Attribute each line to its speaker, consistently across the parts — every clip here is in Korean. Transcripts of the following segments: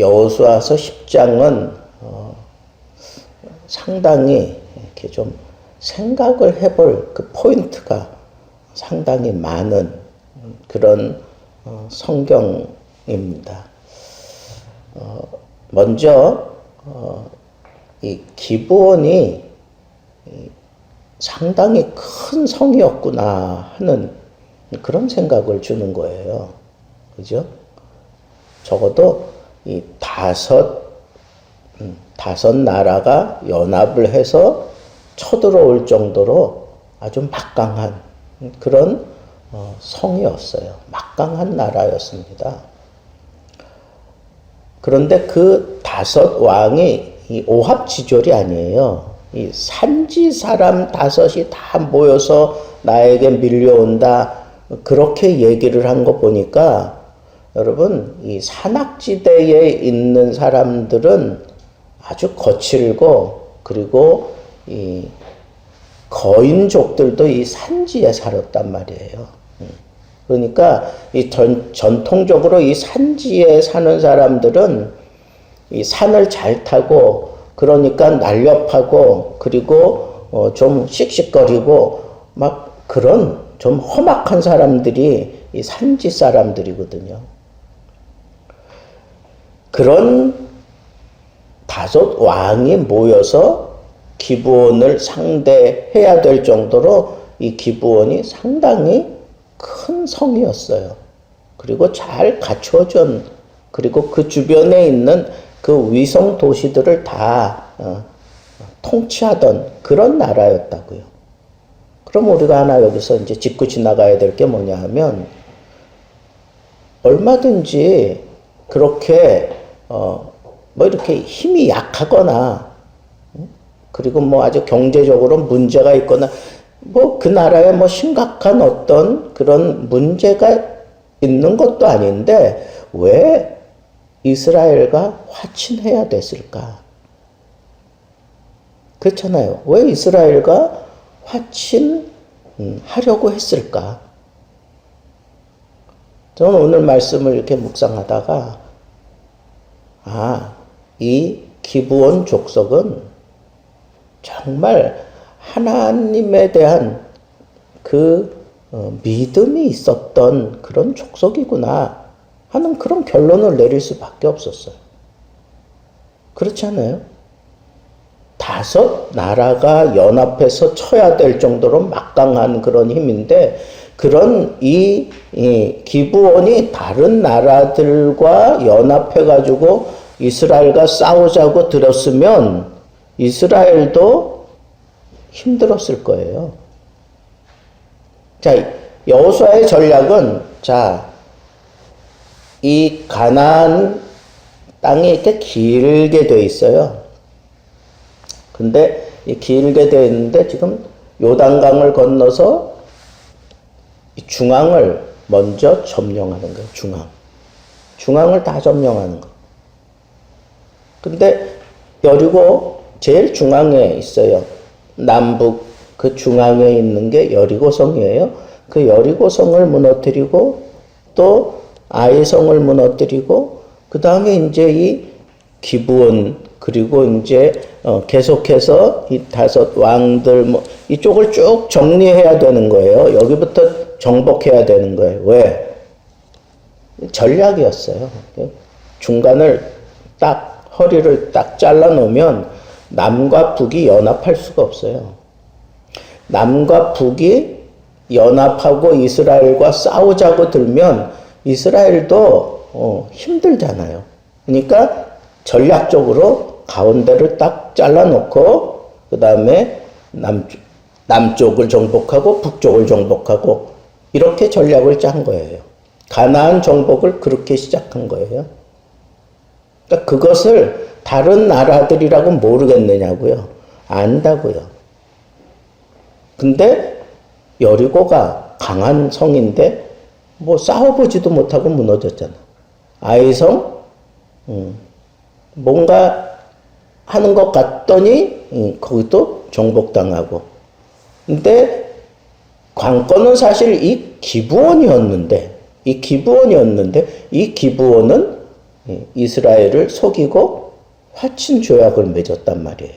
Speaker 1: 여호수아서 10장은 상당히 이렇게 좀 생각을 해볼 그 포인트가 상당히 많은 그런 성경입니다. 먼저 이 기브온이 상당히 큰 성이었구나 하는 그런 생각을 주는 거예요. 그죠? 적어도 이 다섯 나라가 연합을 해서 쳐들어올 정도로 아주 막강한 그런 성이었어요. 막강한 나라였습니다. 그런데 그 다섯 왕이 이 오합지졸이 아니에요. 이 산지 사람 다섯이 다 모여서 나에게 밀려온다. 그렇게 얘기를 한 거 보니까 여러분, 이 산악지대에 있는 사람들은 아주 거칠고, 그리고 이 거인족들도 이 산지에 살았단 말이에요. 그러니까 이 전통적으로 이 산지에 사는 사람들은 이 산을 잘 타고, 그러니까 날렵하고, 그리고 좀 씩씩거리고 막 그런 좀 험악한 사람들이 이 산지 사람들이거든요. 그런 다섯 왕이 모여서 기브온을 상대해야 될 정도로 이 기브온이 상당히 큰 성이었어요. 그리고 잘 갖춰진, 그리고 그 주변에 있는 그 위성 도시들을 다 통치하던 그런 나라였다고요. 그럼 우리가 하나 여기서 이제 짚고 지나가야 될 게 뭐냐 하면, 얼마든지 그렇게 뭐 이렇게 힘이 약하거나, 그리고 뭐 아주 경제적으로 문제가 있거나, 뭐 그 나라에 뭐 심각한 어떤 그런 문제가 있는 것도 아닌데 왜 이스라엘과 화친해야 됐을까? 그렇잖아요. 왜 이스라엘과 화친하려고 했을까? 저는 오늘 말씀을 이렇게 묵상하다가, 이 기브온 족속은 정말 하나님에 대한 그 믿음이 있었던 그런 족속이구나 하는 그런 결론을 내릴 수밖에 없었어요. 그렇지 않아요? 다섯 나라가 연합해서 쳐야 될 정도로 막강한 그런 힘인데, 그런 이 기브온이 다른 나라들과 연합해가지고 이스라엘과 싸우자고 들었으면 이스라엘도 힘들었을 거예요. 자, 여호수아의 전략은, 이 가나안 땅이 이렇게 길게 돼 있어요. 근데 이 길게 돼 있는데 지금 요단강을 건너서 이 중앙을 먼저 점령하는 거예요. 중앙을 다 점령하는 거. 근데 여리고 제일 중앙에 있어요. 남북 그 중앙에 있는 게 여리고성이에요. 그 여리고성을 무너뜨리고 또 아이성을 무너뜨리고, 그 다음에 이제 이 기브온, 그리고 이제 계속해서 이 다섯 왕들 이쪽을 쭉 정리해야 되는 거예요. 여기부터 정복해야 되는 거예요. 왜? 전략이었어요. 중간을 딱, 허리를 딱 잘라 놓으면 남과 북이 연합할 수가 없어요. 남과 북이 연합하고 이스라엘과 싸우자고 들면 이스라엘도 힘들잖아요. 그러니까 전략적으로 가운데를 딱 잘라놓고, 그 다음에 남쪽을 정복하고 북쪽을 정복하고, 이렇게 전략을 짠 거예요. 가나안 정복을 그렇게 시작한 거예요. 그러니까 그것을 다른 나라들이라고 모르겠느냐고요. 안다고요. 근데 여리고가 강한 성인데 뭐 싸워보지도 못하고 무너졌잖아. 아이성, 뭔가 하는 것 같더니 거기도 정복당하고. 근데 관건은 사실 이 기브온이었는데 이 기브온은 이스라엘을 속이고 화친 조약을 맺었단 말이에요.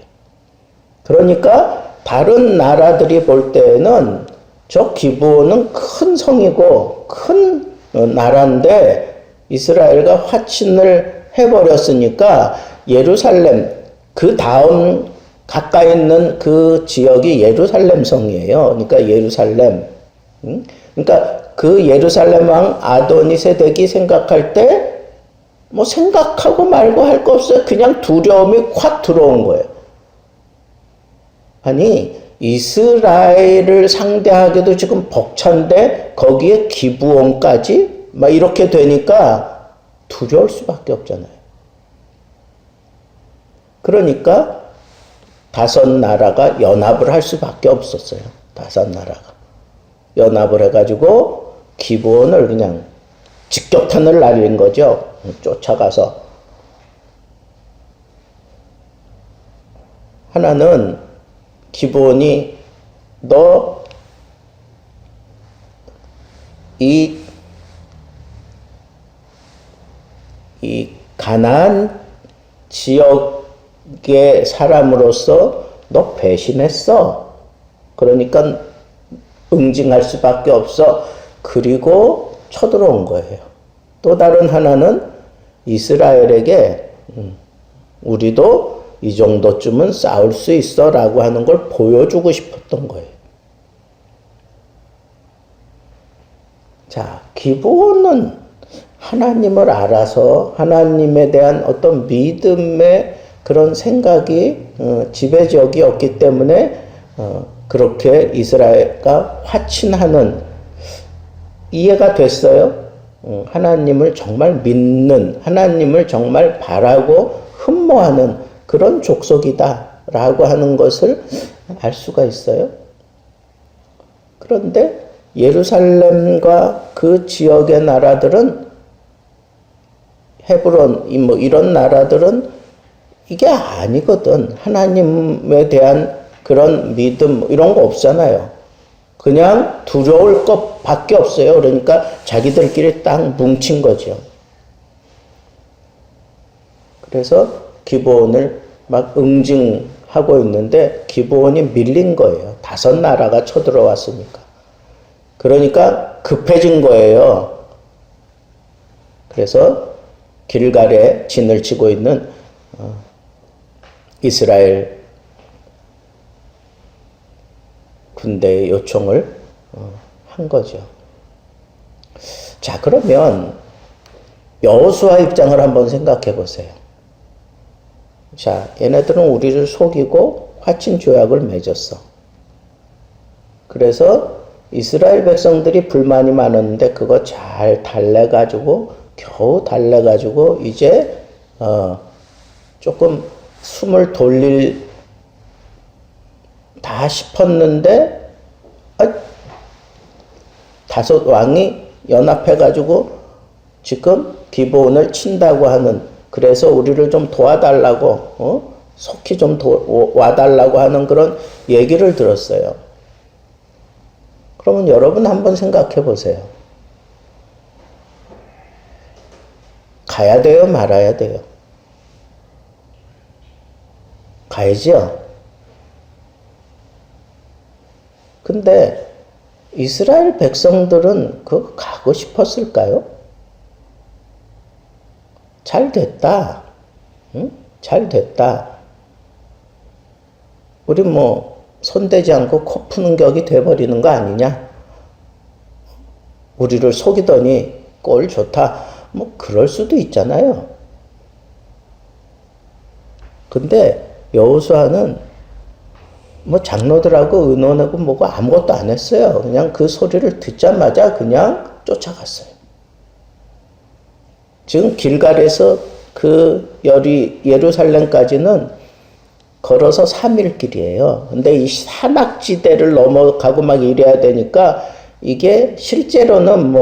Speaker 1: 그러니까 다른 나라들이 볼 때에는 저 기브온은 큰 성이고 큰 나라인데 이스라엘과 화친을 해버렸으니까 예루살렘, 그 다음 가까이 있는 그 지역이 예루살렘 성이에요. 그러니까 예루살렘. 그러니까 그 예루살렘 왕 아도니세덱이 생각할 때 뭐 생각하고 말고 할 거 없어요. 그냥 두려움이 확 들어온 거예요. 아니 이스라엘을 상대하기도 지금 벅찬데 거기에 기브온까지 막 이렇게 되니까 두려울 수밖에 없잖아요. 그러니까 다섯 나라가 연합을 할 수밖에 없었어요. 다섯 나라가 연합을 해가지고 기브온을 그냥 직격탄을 날린 거죠. 쫓아가서 하나는 기브온이 너 이 가나안 지역의 사람으로서 너 배신했어. 그러니까 응징할 수밖에 없어. 그리고 쳐들어온 거예요. 또 다른 하나는 이스라엘에게 우리도 이 정도쯤은 싸울 수 있어 라고 하는 걸 보여주고 싶었던 거예요. 자, 기브온은 하나님을 알아서 하나님에 대한 어떤 믿음의 그런 생각이 지배적이었기 때문에 그렇게 이스라엘과 화친하는 이해가 됐어요. 하나님을 정말 믿는, 하나님을 정말 바라고 흠모하는 그런 족속이다라고 하는 것을 알 수가 있어요. 그런데 예루살렘과 그 지역의 나라들은 헤브론, 뭐 이런 나라들은 이게 아니거든. 하나님에 대한 그런 믿음 이런 거 없잖아요. 그냥 두려울 것밖에 없어요. 그러니까 자기들끼리 딱 뭉친 거죠. 그래서 기브온을 막 응징하고 있는데 기브온이 밀린 거예요. 다섯 나라가 쳐들어왔으니까. 그러니까 급해진 거예요. 그래서 길갈에 진을 치고 있는 이스라엘 군대의 요청을 한 거죠. 자, 그러면 여호수아 입장을 한번 생각해 보세요. 자, 얘네들은 우리를 속이고 화친 조약을 맺었어. 그래서 이스라엘 백성들이 불만이 많았는데 그거 잘 달래가지고 겨우 달래가지고 이제 조금 숨을 돌릴 다 싶었는데 다섯 왕이 연합해가지고 지금 기브온을 친다고 하는, 그래서 우리를 좀 도와달라고 속히 좀 와달라고 하는 그런 얘기를 들었어요. 그러면 여러분 한번 생각해 보세요. 가야 돼요, 말아야 돼요? 가야죠. 근데 이스라엘 백성들은 그거 가고 싶었을까요? 잘 됐다. 응? 잘 됐다. 우리 뭐 손대지 않고 코 푸는 격이 돼버리는 거 아니냐? 우리를 속이더니 꼴 좋다. 뭐 그럴 수도 있잖아요. 근데 여호수아는 뭐 장로들하고 의논하고 뭐고 아무것도 안 했어요. 그냥 그 소리를 듣자마자 그냥 쫓아갔어요. 지금 길갈에서 그 예루살렘까지는 걸어서 3일 길이에요. 근데 이 산악지대를 넘어가고 막 이래야 되니까 이게 실제로는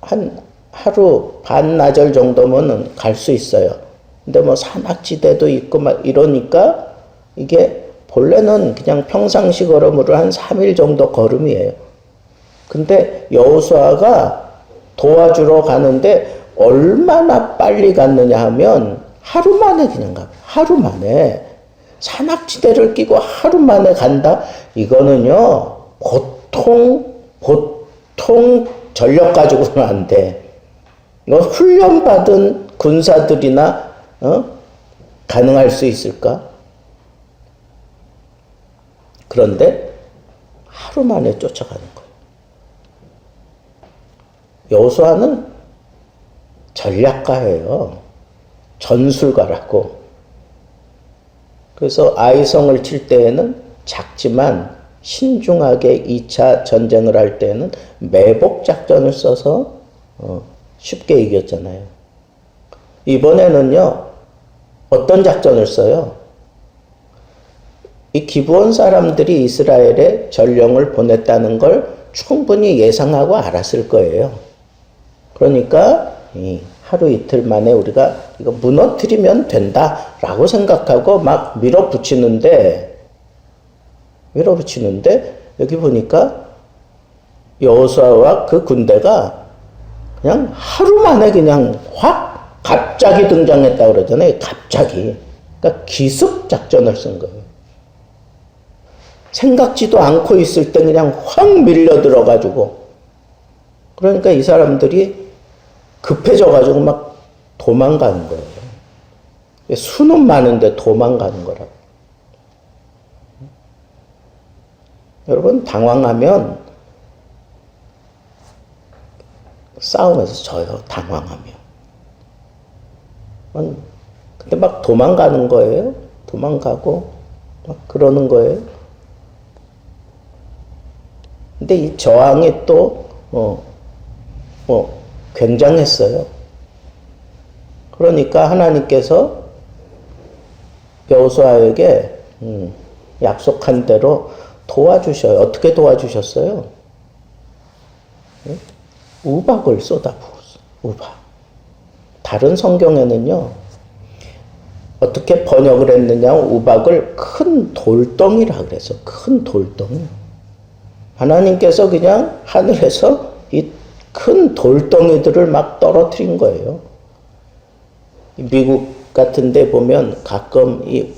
Speaker 1: 한 하루 반나절 정도면은 갈 수 있어요. 근데 뭐 산악지대도 있고 막 이러니까 이게 본래는 그냥 평상시 걸음으로 한 3일 정도 걸음이에요. 근데 여호수아가 도와주러 가는데 얼마나 빨리 갔느냐 하면 하루 만에 그냥 가. 하루 만에. 산악지대를 끼고 하루 만에 간다? 이거는요, 보통 전력 가지고는 안 돼. 이거 훈련받은 군사들이나, 가능할 수 있을까? 그런데 하루 만에 쫓아가는 거예요. 여호수아는 전략가예요. 전술가라고. 그래서 아이성을 칠 때에는 작지만 신중하게 2차 전쟁을 할 때는 매복 작전을 써서 쉽게 이겼잖아요. 이번에는요, 어떤 작전을 써요? 이 기브온 사람들이 이스라엘에 전령을 보냈다는 걸 충분히 예상하고 알았을 거예요. 그러니까 하루 이틀 만에 우리가 이거 무너뜨리면 된다라고 생각하고 막 밀어붙이는데 여기 보니까 여호수아와 그 군대가 그냥 하루 만에 그냥 확 갑자기 등장했다 그러잖아요. 갑자기. 그러니까 기습 작전을 쓴 거예요. 생각지도 않고 있을 때 그냥 확 밀려 들어가지고. 그러니까 이 사람들이 급해져가지고 막 도망가는 거예요. 수는 많은데 도망가는 거라고. 여러분, 당황하면 싸움에서 져요. 당황하면. 근데 막 도망가는 거예요. 도망가고 막 그러는 거예요. 근데 이 저항이 또 굉장했어요. 그러니까 하나님께서 여호수아에게 약속한 대로 도와주셔요. 어떻게 도와주셨어요? 우박을 쏟아부었어요. 우박. 다른 성경에는요, 어떻게 번역을 했느냐, 우박을 큰 돌덩이라 그래서 큰 돌덩이. 하나님께서 그냥 하늘에서 이 큰 돌덩이들을 막 떨어뜨린 거예요. 미국 같은 데 보면 가끔 이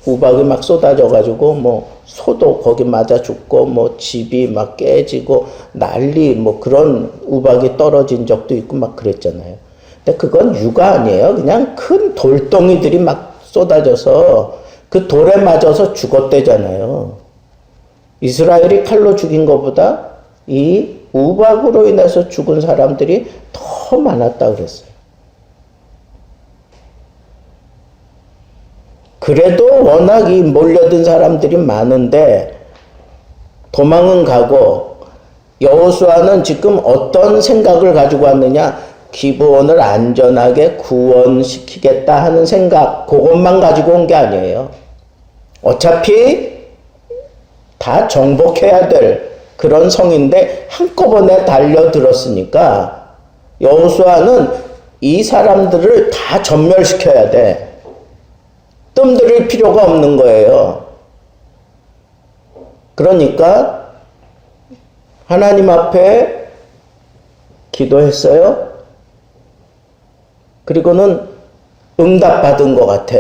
Speaker 1: 우박이 막 쏟아져가지고 뭐 소도 거기 맞아 죽고 뭐 집이 막 깨지고 난리 뭐 그런 우박이 떨어진 적도 있고 막 그랬잖아요. 근데 그건 유가 아니에요. 그냥 큰 돌덩이들이 막 쏟아져서 그 돌에 맞아서 죽었대잖아요. 이스라엘이 칼로 죽인 것보다 이 우박으로 인해서 죽은 사람들이 더 많았다 그랬어요. 그래도 워낙 이 몰려든 사람들이 많은데 도망은 가고 여호수아는 지금 어떤 생각을 가지고 왔느냐? 기브온을 안전하게 구원시키겠다 하는 생각, 그것만 가지고 온 게 아니에요. 어차피 다 정복해야 될 그런 성인데 한꺼번에 달려들었으니까 여호수아는 이 사람들을 다 전멸시켜야 돼. 뜸들일 필요가 없는 거예요. 그러니까 하나님 앞에 기도했어요. 그리고는 응답받은 것 같아.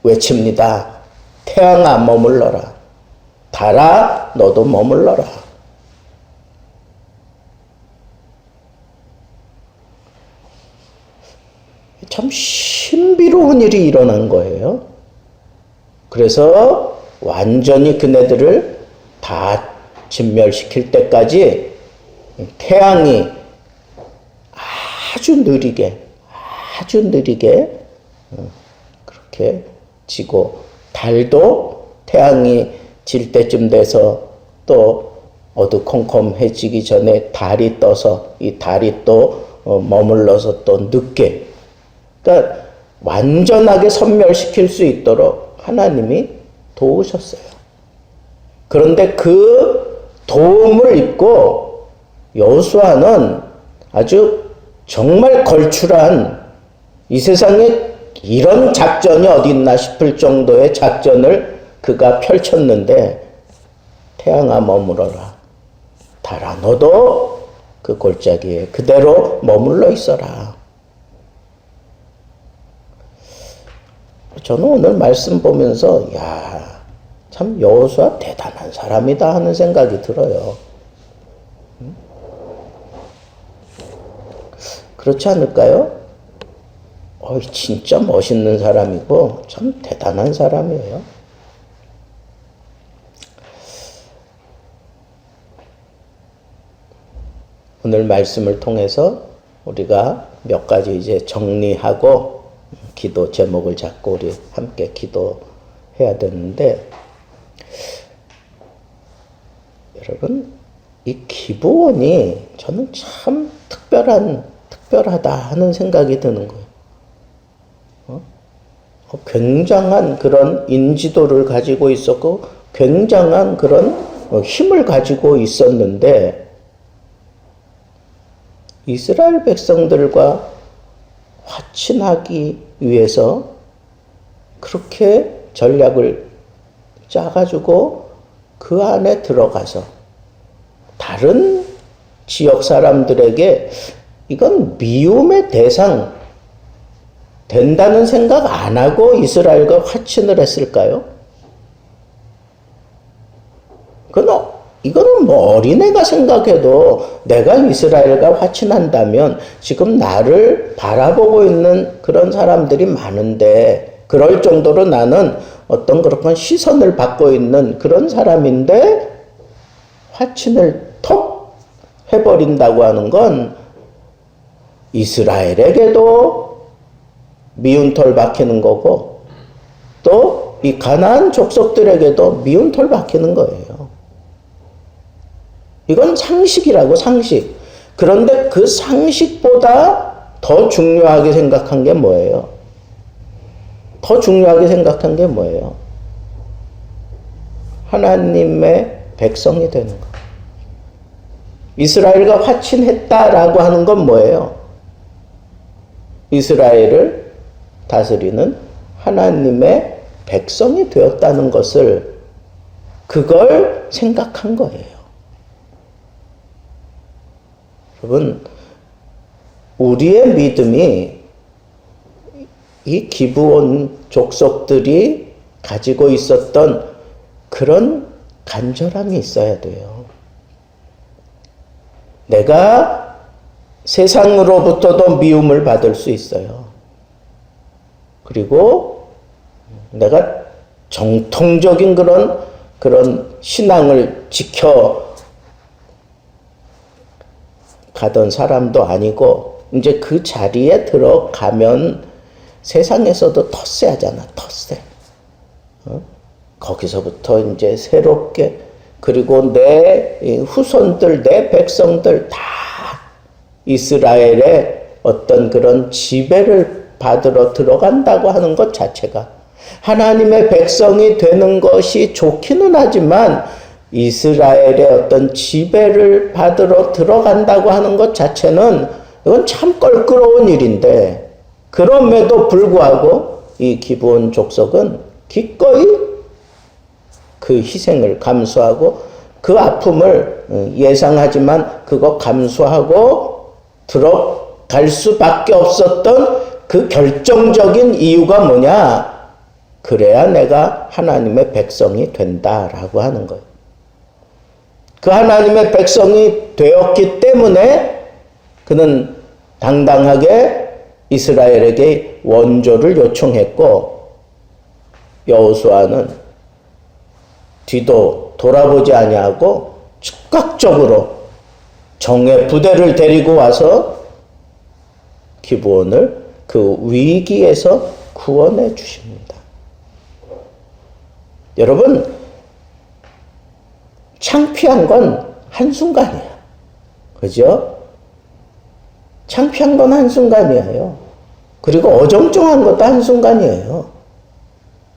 Speaker 1: 외칩니다. 태양아 머물러라. 달아 너도 머물러라. 참 신비로운 일이 일어난 거예요. 그래서 완전히 그네들을 다 진멸시킬 때까지 태양이 아주 느리게 그렇게 지고, 달도 태양이 질 때쯤 돼서 또 어두컴컴해지기 전에 달이 떠서 이 달이 또 머물러서 또 늦게, 그러니까 완전하게 섬멸시킬 수 있도록 하나님이 도우셨어요. 그런데 그 도움을 입고 여호수아는 아주 정말 걸출한, 이 세상에 이런 작전이 어디 있나 싶을 정도의 작전을 그가 펼쳤는데, 태양아 머물러라. 달아 너도 그 골짜기에 그대로 머물러 있어라. 저는 오늘 말씀 보면서 참 여호수아 대단한 사람이다 하는 생각이 들어요. 그렇지 않을까요? 진짜 멋있는 사람이고 참 대단한 사람이에요. 오늘 말씀을 통해서 우리가 몇 가지 이제 정리하고 기도 제목을 잡고 우리 함께 기도해야 되는데, 여러분, 이 기브온이 저는 참 특별하다 하는 생각이 드는 거예요. 굉장한 그런 인지도를 가지고 있었고, 굉장한 그런 힘을 가지고 있었는데, 이스라엘 백성들과 화친하기 위해서 그렇게 전략을 짜가지고 그 안에 들어가서 다른 지역 사람들에게 이건 미움의 대상 된다는 생각 안 하고 이스라엘과 화친을 했을까요? 이거는 뭐 어린애가 생각해도 내가 이스라엘과 화친한다면 지금 나를 바라보고 있는 그런 사람들이 많은데, 그럴 정도로 나는 어떤 그런 시선을 받고 있는 그런 사람인데 화친을 톡 해버린다고 하는 건 이스라엘에게도 미운 털 박히는 거고, 또 이 가나안 족속들에게도 미운 털 박히는 거예요. 이건 상식이라고, 상식. 그런데 그 상식보다 더 중요하게 생각한 게 뭐예요? 더 중요하게 생각한 게 뭐예요? 하나님의 백성이 되는 거. 이스라엘과 화친했다라고 하는 건 뭐예요? 이스라엘을 다스리는 하나님의 백성이 되었다는 것을, 그걸 생각한 거예요. 여러분, 우리의 믿음이 이 기브온 족속들이 가지고 있었던 그런 간절함이 있어야 돼요. 내가 세상으로부터도 미움을 받을 수 있어요. 그리고 내가 정통적인 그런 신앙을 지켜 가던 사람도 아니고, 이제 그 자리에 들어가면 세상에서도 텃세하잖아, 텃세. 거기서부터 이제 새롭게, 그리고 내 후손들, 내 백성들 다 이스라엘의 어떤 그런 지배를 받으러 들어간다고 하는 것 자체가, 하나님의 백성이 되는 것이 좋기는 하지만 이스라엘의 어떤 지배를 받으러 들어간다고 하는 것 자체는 이건 참 껄끄러운 일인데, 그럼에도 불구하고 이 기브온 족속은 기꺼이 그 희생을 감수하고 그 아픔을 예상하지만 그거 감수하고 들어갈 수밖에 없었던 그 결정적인 이유가 뭐냐? 그래야 내가 하나님의 백성이 된다라고 하는 거예요. 그 하나님의 백성이 되었기 때문에 그는 당당하게 이스라엘에게 원조를 요청했고, 여호수아는 뒤도 돌아보지 아니하고 즉각적으로 정예 부대를 데리고 와서 기브온을 그 위기에서 구원해 주십니다. 여러분, 창피한 건 한순간이에요. 그죠? 창피한 건 한순간이에요. 그리고 어정쩡한 것도 한순간이에요.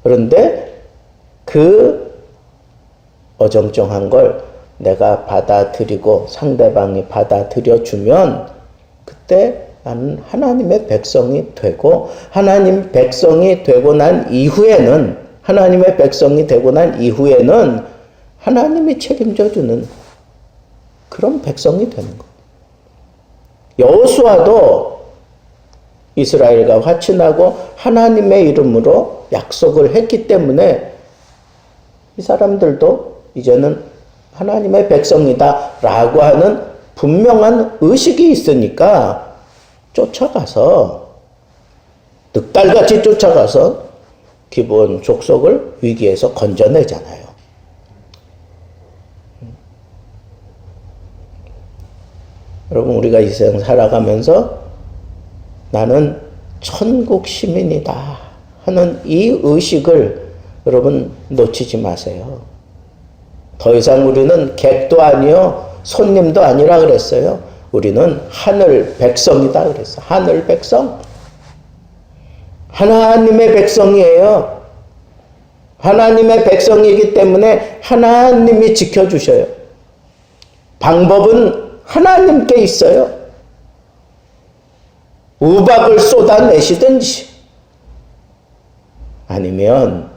Speaker 1: 그런데 그 어정쩡한 걸 내가 받아들이고 상대방이 받아들여주면 그때 나는 하나님의 백성이 되고, 하나님 백성이 되고 난 이후에는, 하나님의 백성이 되고 난 이후에는 하나님이 책임져 주는 그런 백성이 되는 거예요. 여호수아도 이스라엘과 화친하고 하나님의 이름으로 약속을 했기 때문에 이 사람들도 이제는 하나님의 백성이다 라고 하는 분명한 의식이 있으니까 쫓아가서 늑달같이 쫓아가서 기브온 족속을 위기에서 건져내잖아요. 여러분, 우리가 이 세상 살아가면서 나는 천국 시민이다 하는 이 의식을 여러분 놓치지 마세요. 더 이상 우리는 객도 아니요 손님도 아니라 그랬어요. 우리는 하늘 백성이다 그랬어요. 하늘 백성. 하나님의 백성이에요. 하나님의 백성이기 때문에 하나님이 지켜주셔요. 방법은 하나님께 있어요. 우박을 쏟아내시든지 아니면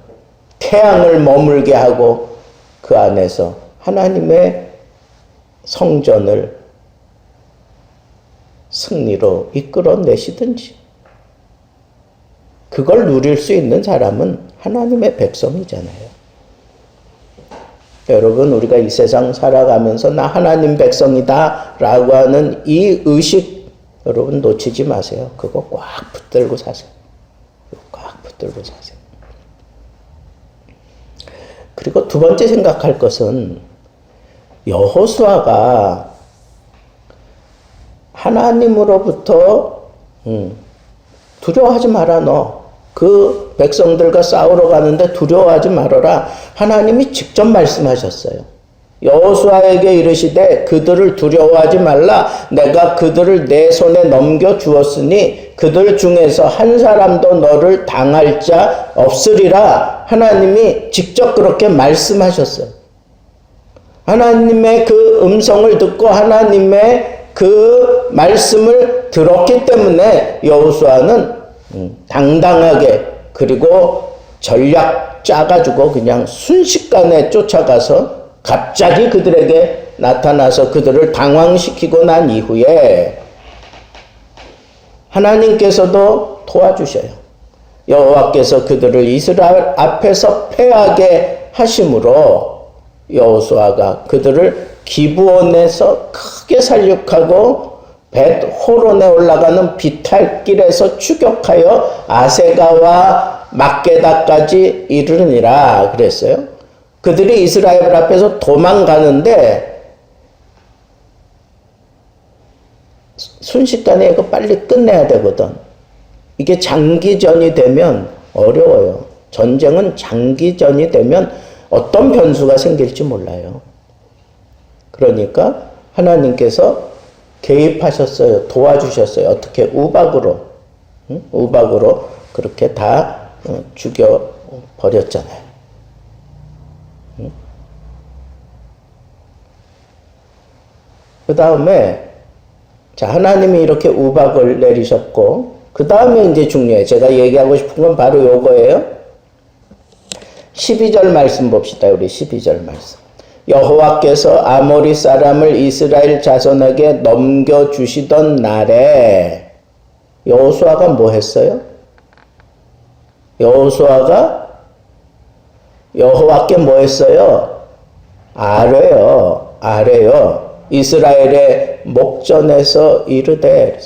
Speaker 1: 태양을 머물게 하고 그 안에서 하나님의 성전을 승리로 이끌어내시든지 그걸 누릴 수 있는 사람은 하나님의 백성이잖아요. 여러분, 우리가 이 세상 살아가면서 나 하나님 백성이다 라고 하는 이 의식 여러분 놓치지 마세요. 그거 꽉 붙들고 사세요. 꽉 붙들고 사세요. 그리고 두 번째 생각할 것은 여호수아가 하나님으로부터 두려워하지 마라 너. 그 백성들과 싸우러 가는데 두려워하지 말아라. 하나님이 직접 말씀하셨어요. 여호수아에게 이르시되 그들을 두려워하지 말라. 내가 그들을 내 손에 넘겨주었으니 그들 중에서 한 사람도 너를 당할 자 없으리라. 하나님이 직접 그렇게 말씀하셨어요. 하나님의 그 음성을 듣고 하나님의 그 말씀을 들었기 때문에 여호수아는 당당하게 그리고 전략 짜가지고 그냥 순식간에 쫓아가서 갑자기 그들에게 나타나서 그들을 당황시키고 난 이후에 하나님께서도 도와주셔요. 여호와께서 그들을 이스라엘 앞에서 패하게 하심으로 여호수아가 그들을 기브온에서 크게 살육하고 벳호론에 올라가는 비탈길에서 추격하여 아세가와 막게다까지 이르니라 그랬어요. 그들이 이스라엘 앞에서 도망가는데 순식간에 이거 빨리 끝내야 되거든. 이게 장기전이 되면 어려워요. 전쟁은 장기전이 되면 어떤 변수가 생길지 몰라요. 그러니까 하나님께서 개입하셨어요. 도와주셨어요. 어떻게? 우박으로. 우박으로 그렇게 다 죽여버렸잖아요. 그 다음에 자, 하나님이 이렇게 우박을 내리셨고 그 다음에 이제 중요해요. 제가 얘기하고 싶은 건 바로 요거예요. 12절 말씀 봅시다. 우리 12절 말씀. 여호와께서 아모리 사람을 이스라엘 자손에게 넘겨주시던 날에 여호수아가 뭐 했어요? 여호수아가 여호와께 뭐 했어요? 아뢰요. 이스라엘의 목전에서 이르되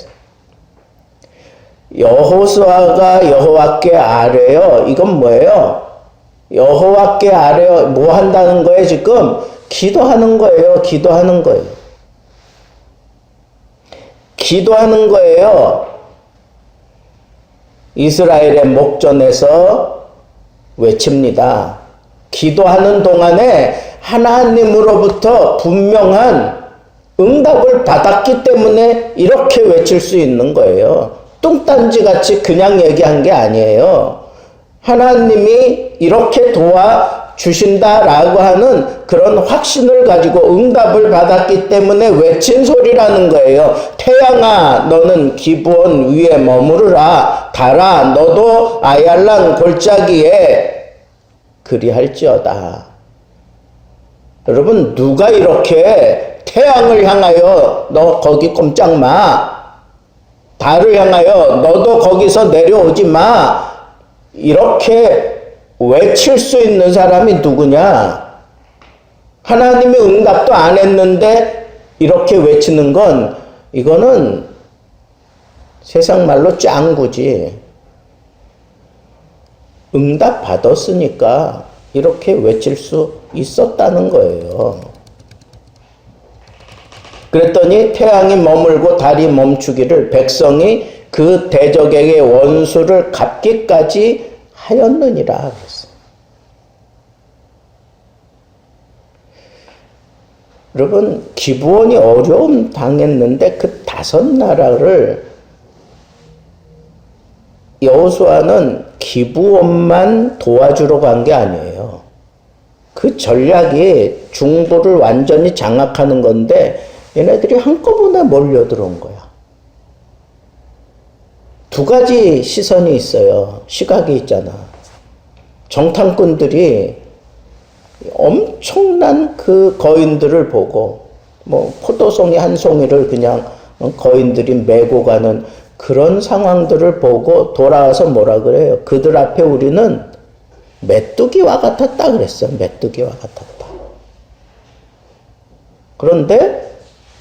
Speaker 1: 여호수아가 여호와께 아뢰요. 이건 뭐예요? 여호와께 아뢰요. 뭐 한다는 거예요? 지금 기도하는 거예요. 기도하는 거예요. 이스라엘의 목전에서 외칩니다. 기도하는 동안에 하나님으로부터 분명한 응답을 받았기 때문에 이렇게 외칠 수 있는 거예요. 뚱딴지같이 그냥 얘기한 게 아니에요. 하나님이 이렇게 도와주신다라고 하는 그런 확신을 가지고 응답을 받았기 때문에 외친 소리라는 거예요. 태양아 너는 기브온 위에 머무르라. 달아 너도 아얄란 골짜기에 그리할지어다. 여러분 누가 이렇게 태양을 향하여 너 거기 꼼짝 마. 달을 향하여 너도 거기서 내려오지 마. 이렇게 외칠 수 있는 사람이 누구냐? 하나님의 응답도 안 했는데 이렇게 외치는 건 이거는 세상 말로 짱구지. 응답 받았으니까 이렇게 외칠 수 있었다는 거예요. 그랬더니 태양이 머물고 달이 멈추기를 백성이 그 대적에게 원수를 갚기까지 하였느니라 그랬어요. 여러분, 기브온이 어려움 당했는데 그 5나라를 여호수아는 기브온만 도와주러 간 게 아니에요. 그 전략이 중부를 완전히 장악하는 건데 얘네들이 한꺼번에 몰려들어온 거야. 2가지 시선이 있어요. 시각이 있잖아. 정탐꾼들이 엄청난 그 거인들을 보고 포도송이 한 송이를 그냥 거인들이 메고 가는 그런 상황들을 보고 돌아와서 뭐라 그래요? 그들 앞에 우리는 메뚜기와 같았다 그랬어. 메뚜기와 같았다. 그런데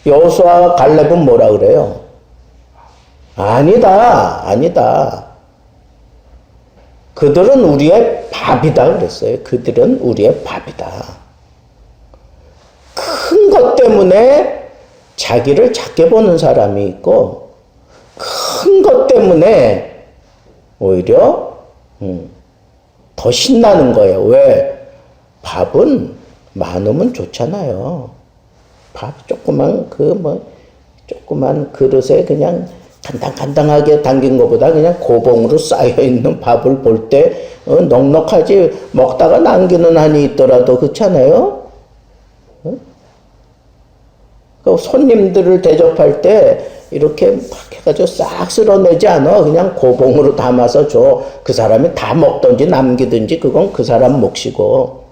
Speaker 1: 여호수아와 갈렙은 뭐라 그래요? 아니다. 그들은 우리의 밥이다 그랬어요. 그들은 우리의 밥이다. 큰 것 때문에 자기를 작게 보는 사람이 있고 큰 것 때문에 오히려 더 신나는 거예요. 왜? 밥은 많으면 좋잖아요. 밥 조그만 조그만 그릇에 그냥 간당간당하게 담긴 것보다 그냥 고봉으로 쌓여있는 밥을 볼 때 넉넉하지. 먹다가 남기는 한이 있더라도 그렇잖아요. 손님들을 대접할 때 이렇게 막 해가지고 싹 쓸어내지 않아. 그냥 고봉으로 담아서 줘. 그 사람이 다 먹든지 남기든지 그건 그 사람 몫이고.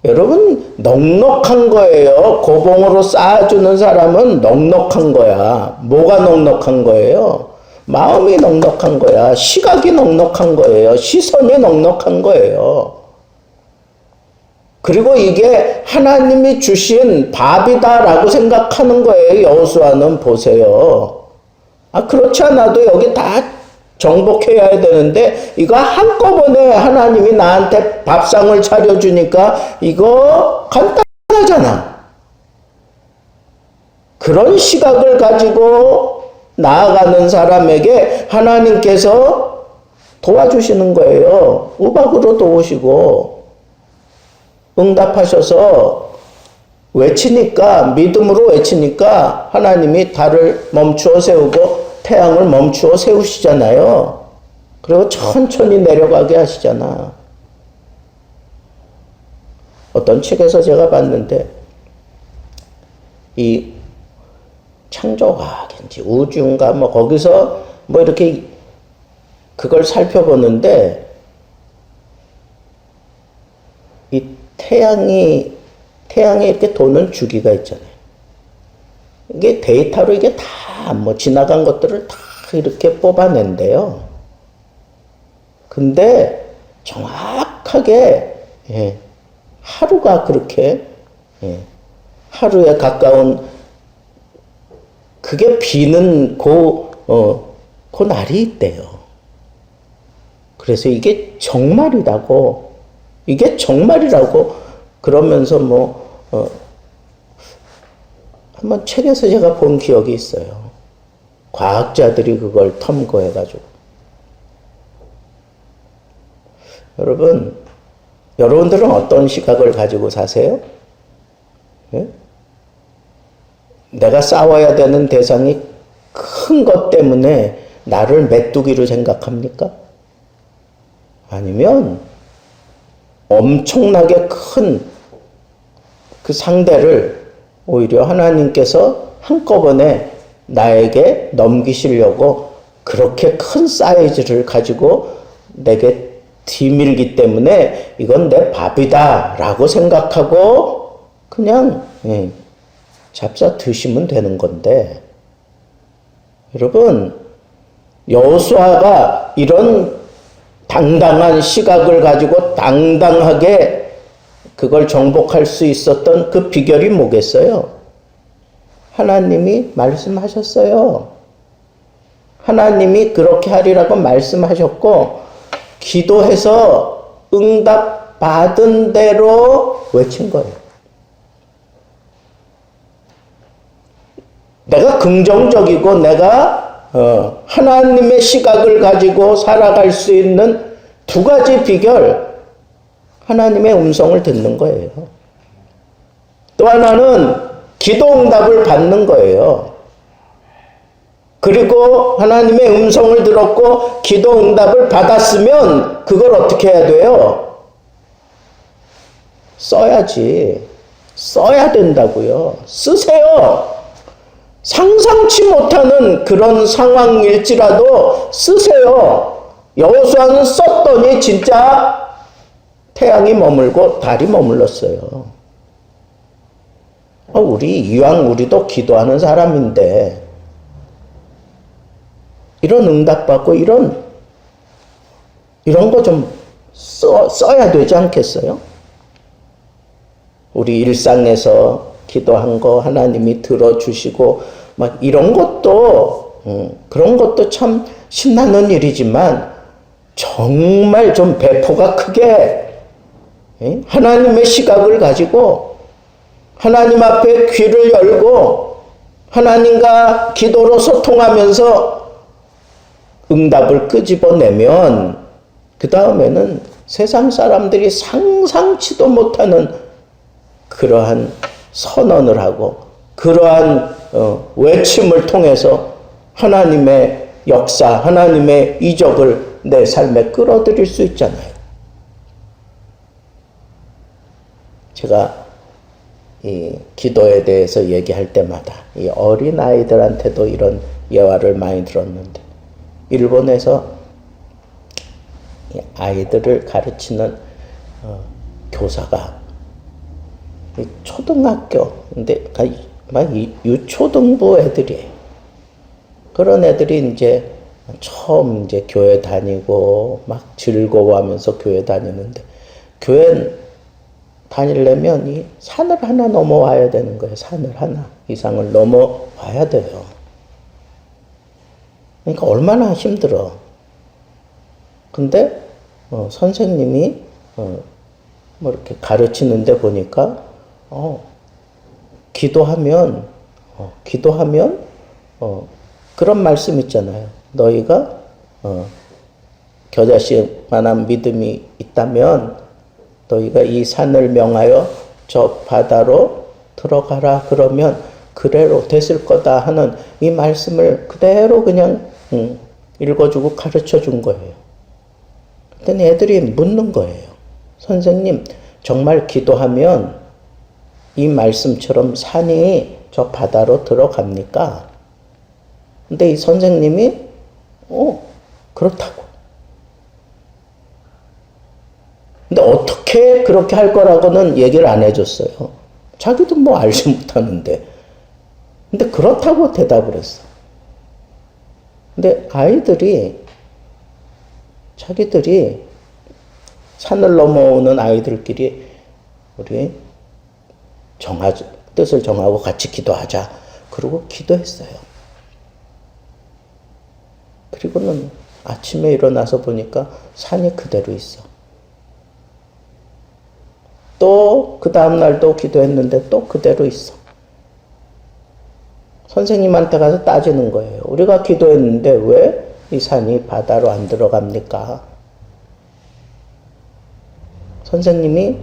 Speaker 1: 여러분, 넉넉한 거예요. 고봉으로 쌓아주는 사람은 넉넉한 거야. 뭐가 넉넉한 거예요? 마음이 넉넉한 거야. 시각이 넉넉한 거예요. 시선이 넉넉한 거예요. 그리고 이게 하나님이 주신 밥이다라고 생각하는 거예요. 여호수아는 보세요. 그렇지 않아도 여기 다 정복해야 되는데 이거 한꺼번에 하나님이 나한테 밥상을 차려주니까 이거 간단하잖아. 그런 시각을 가지고 나아가는 사람에게 하나님께서 도와주시는 거예요. 우박으로 도우시고 응답하셔서 외치니까, 믿음으로 외치니까 하나님이 달을 멈추어 세우고 태양을 멈추어 세우시잖아요. 그리고 천천히 내려가게 하시잖아. 어떤 책에서 제가 봤는데 이 창조과학인지 우주인가 거기서 이렇게 그걸 살펴보는데 이 태양이 이렇게 도는 주기가 있잖아요. 이게 데이터로 이게 다 지나간 것들을 다 이렇게 뽑아낸대요. 근데 정확하게 하루가 그렇게 하루에 가까운 그게 비는 그 날이 있대요. 그래서 이게 정말이라고 그러면서 한번 책에서 제가 본 기억이 있어요. 과학자들이 그걸 탐구해가지고. 여러분들은 어떤 시각을 가지고 사세요? 예? 내가 싸워야 되는 대상이 큰 것 때문에 나를 메뚜기로 생각합니까? 아니면 엄청나게 큰 그 상대를 오히려 하나님께서 한꺼번에 나에게 넘기시려고 그렇게 큰 사이즈를 가지고 내게 뒤밀기 때문에 이건 내 밥이다 라고 생각하고 그냥 예, 잡사 드시면 되는 건데, 여러분, 여호수아가 이런 당당한 시각을 가지고 당당하게 그걸 정복할 수 있었던 그 비결이 뭐겠어요? 하나님이 말씀하셨어요. 하나님이 그렇게 하리라고 말씀하셨고, 기도해서 응답 받은 대로 외친 거예요. 내가 긍정적이고 내가 하나님의 시각을 가지고 살아갈 수 있는 두 가지 비결, 하나님의 음성을 듣는 거예요. 또 하나는 기도 응답을 받는 거예요. 그리고 하나님의 음성을 들었고 기도 응답을 받았으면 그걸 어떻게 해야 돼요? 써야지. 써야 된다고요. 쓰세요. 상상치 못하는 그런 상황일지라도 쓰세요. 여호수아는 썼더니 진짜 태양이 머물고 달이 머물렀어요. 이왕 우리도 기도하는 사람인데 이런 응답받고 이런 거 좀 써야 되지 않겠어요? 우리 일상에서 기도한 거 하나님이 들어주시고 막 이런 것도 그런 것도 참 신나는 일이지만 정말 좀 배포가 크게 하나님의 시각을 가지고 하나님 앞에 귀를 열고 하나님과 기도로 소통하면서 응답을 끄집어내면 그 다음에는 세상 사람들이 상상치도 못하는 그러한 선언을 하고 그러한 외침을 통해서 하나님의 역사, 하나님의 이적을 내 삶에 끌어들일 수 있잖아요. 제가 이 기도에 대해서 얘기할 때마다 이 어린아이들한테도 이런 예화를 많이 들었는데, 일본에서 아이들을 가르치는 교사가 초등학교, 근데 막 유초등부 애들이에요. 그런 애들이 이제 처음 이제 교회 다니고 막 즐거워하면서 교회 다니는데, 교회 다니려면 이 산을 하나 넘어와야 되는 거예요. 산을 하나 이상을 넘어와야 돼요. 그러니까 얼마나 힘들어. 근데 선생님이 뭐 이렇게 가르치는데 보니까 기도하면 그런 말씀 있잖아요. 너희가 겨자씨만한 믿음이 있다면 너희가 이 산을 명하여 저 바다로 들어가라 그러면 그대로 됐을 거다 하는 이 말씀을 그대로 그냥 읽어주고 가르쳐 준 거예요. 그랬더니 애들이 묻는 거예요. 선생님, 정말 기도하면 이 말씀처럼 산이 저 바다로 들어갑니까? 근데 이 선생님이 그렇다고. 근데 어떻게 그렇게 할 거라고는 얘기를 안 해줬어요. 자기도 뭐 알지 못하는데. 근데 그렇다고 대답을 했어. 근데 자기들이 산을 넘어오는 아이들끼리 우리 뜻을 정하고 같이 기도하자. 그러고 기도했어요. 그리고는 아침에 일어나서 보니까 산이 그대로 있어. 또 그 다음날도 기도했는데 또 그대로 있어. 선생님한테 가서 따지는 거예요. 우리가 기도했는데 왜 이 산이 바다로 안 들어갑니까? 선생님이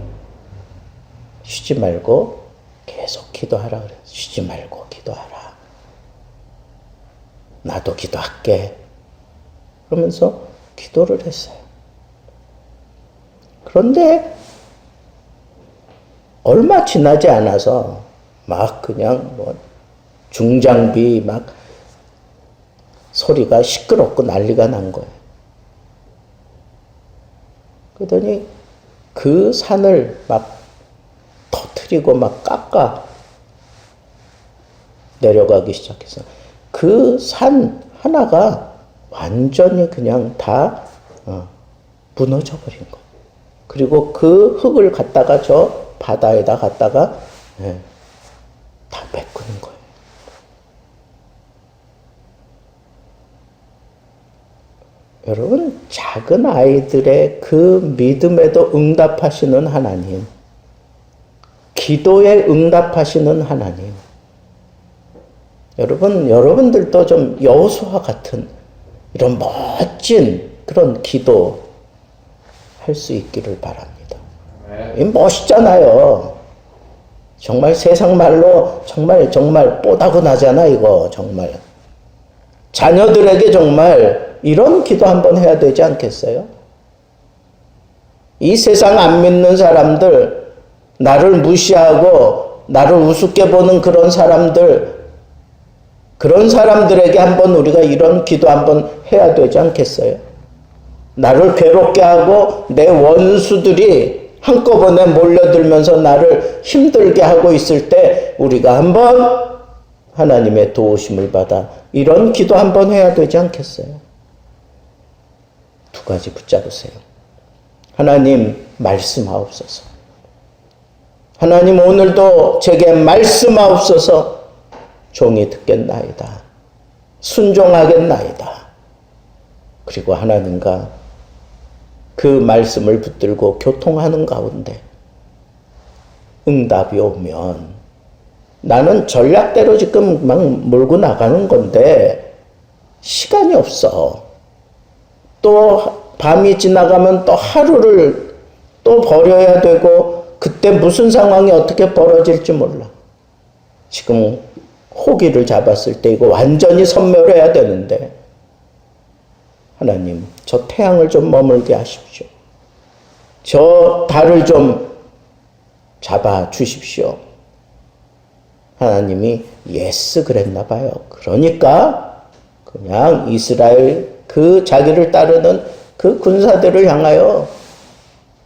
Speaker 1: 쉬지 말고 계속 기도하라 그래요. 쉬지 말고 기도하라. 나도 기도할게. 그러면서 기도를 했어요. 그런데 얼마 지나지 않아서 막 그냥 뭐 중장비 막 소리가 시끄럽고 난리가 난 거예요. 그러더니 그 산을 막 터뜨리고 막 깎아 내려가기 시작해서 그 산 하나가 완전히 그냥 다 무너져 버린 거예요. 그리고 그 흙을 갖다가 저 바다에다 갖다가 다 메꾸는 거예요. 여러분, 작은 아이들의 그 믿음에도 응답하시는 하나님, 기도에 응답하시는 하나님, 여러분들도 좀 여호수아 같은 이런 멋진 그런 기도 할 수 있기를 바랍니다. 멋있잖아요. 정말 세상 말로 정말 뽀다구나잖아, 이거 정말. 자녀들에게 정말 이런 기도 한번 해야 되지 않겠어요? 이 세상 안 믿는 사람들, 나를 무시하고 나를 우습게 보는 그런 사람들에게 한번 우리가 이런 기도 한번 해야 되지 않겠어요? 나를 괴롭게 하고 내 원수들이 한꺼번에 몰려들면서 나를 힘들게 하고 있을 때 우리가 한번 하나님의 도우심을 받아 이런 기도 한번 해야 되지 않겠어요? 두 가지 붙잡으세요. 하나님, 말씀하옵소서. 하나님, 오늘도 제게 말씀하옵소서. 종이 듣겠나이다. 순종하겠나이다. 그리고 하나님과 그 말씀을 붙들고 교통하는 가운데 응답이 오면 나는 전략대로 지금 막 몰고 나가는 건데 시간이 없어. 또 밤이 지나가면 또 하루를 또 버려야 되고 그때 무슨 상황이 어떻게 벌어질지 몰라. 지금 호기를 잡았을 때 이거 완전히 섬멸해야 되는데 하나님, 저 태양을 좀 머물게 하십시오. 저 달을 좀 잡아 주십시오. 하나님이 예스 그랬나 봐요. 그러니까 그냥 이스라엘 그 자기를 따르는 그 군사들을 향하여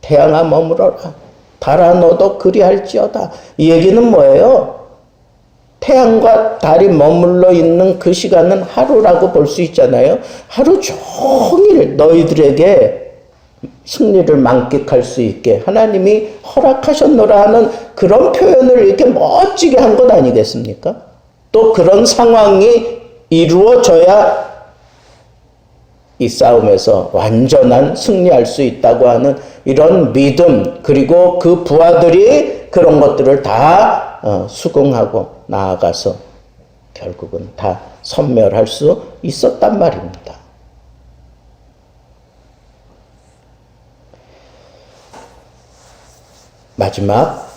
Speaker 1: 태양아 머물어라. 달아 너도 그리할지어다. 이 얘기는 뭐예요? 태양과 달이 머물러 있는 그 시간은 하루라고 볼 수 있잖아요. 하루 종일 너희들에게 승리를 만끽할 수 있게 하나님이 허락하셨노라 하는 그런 표현을 이렇게 멋지게 한 것 아니겠습니까? 또 그런 상황이 이루어져야 이 싸움에서 완전한 승리할 수 있다고 하는 이런 믿음, 그리고 그 부하들이 그런 것들을 다 수긍하고 나아가서 결국은 다 섬멸할 수 있었단 말입니다. 마지막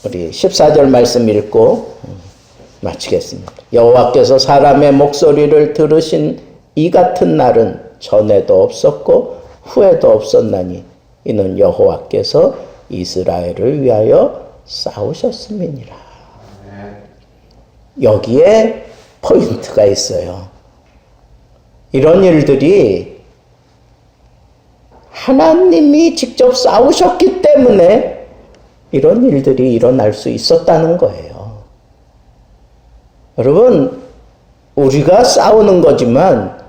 Speaker 1: 우리 14절 말씀 읽고 마치겠습니다. 여호와께서 사람의 목소리를 들으신 이 같은 날은 전에도 없었고 후에도 없었나니 이는 여호와께서 이스라엘을 위하여 싸우셨음이니라. 여기에 포인트가 있어요. 이런 일들이 하나님이 직접 싸우셨기 때문에 이런 일들이 일어날 수 있었다는 거예요. 여러분, 우리가 싸우는 거지만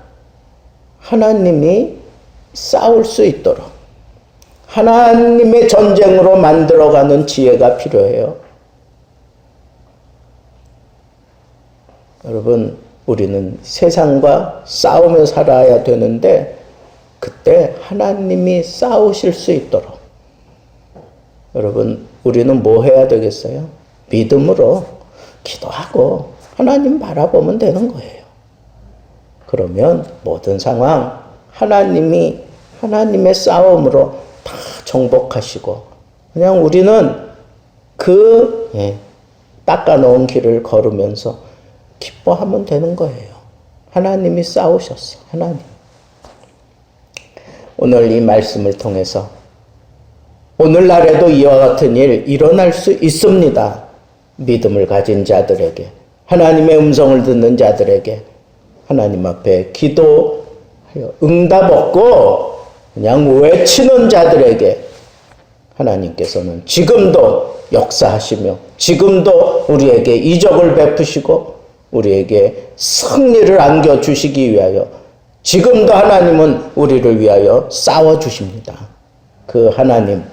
Speaker 1: 하나님이 싸울 수 있도록 하나님의 전쟁으로 만들어가는 지혜가 필요해요. 여러분, 우리는 세상과 싸우며 살아야 되는데 그때 하나님이 싸우실 수 있도록 여러분, 우리는 뭐 해야 되겠어요? 믿음으로 기도하고 하나님 바라보면 되는 거예요. 그러면 모든 상황 하나님의 싸움으로 다 정복하시고 그냥 우리는 그 닦아놓은 길을 걸으면서 기뻐하면 되는 거예요. 하나님이 싸우셨어. 하나님. 오늘 이 말씀을 통해서 오늘날에도 이와 같은 일 일어날 수 있습니다. 믿음을 가진 자들에게, 하나님의 음성을 듣는 자들에게 하나님 앞에 기도하여 응답 얻고 그냥 외치는 자들에게 하나님께서는 지금도 역사하시며 지금도 우리에게 이적을 베푸시고 우리에게 승리를 안겨주시기 위하여 지금도 하나님은 우리를 위하여 싸워주십니다. 그 하나님,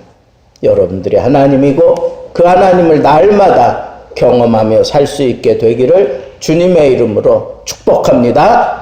Speaker 1: 여러분들의 하나님이고 그 하나님을 날마다 경험하며 살 수 있게 되기를 주님의 이름으로 축복합니다.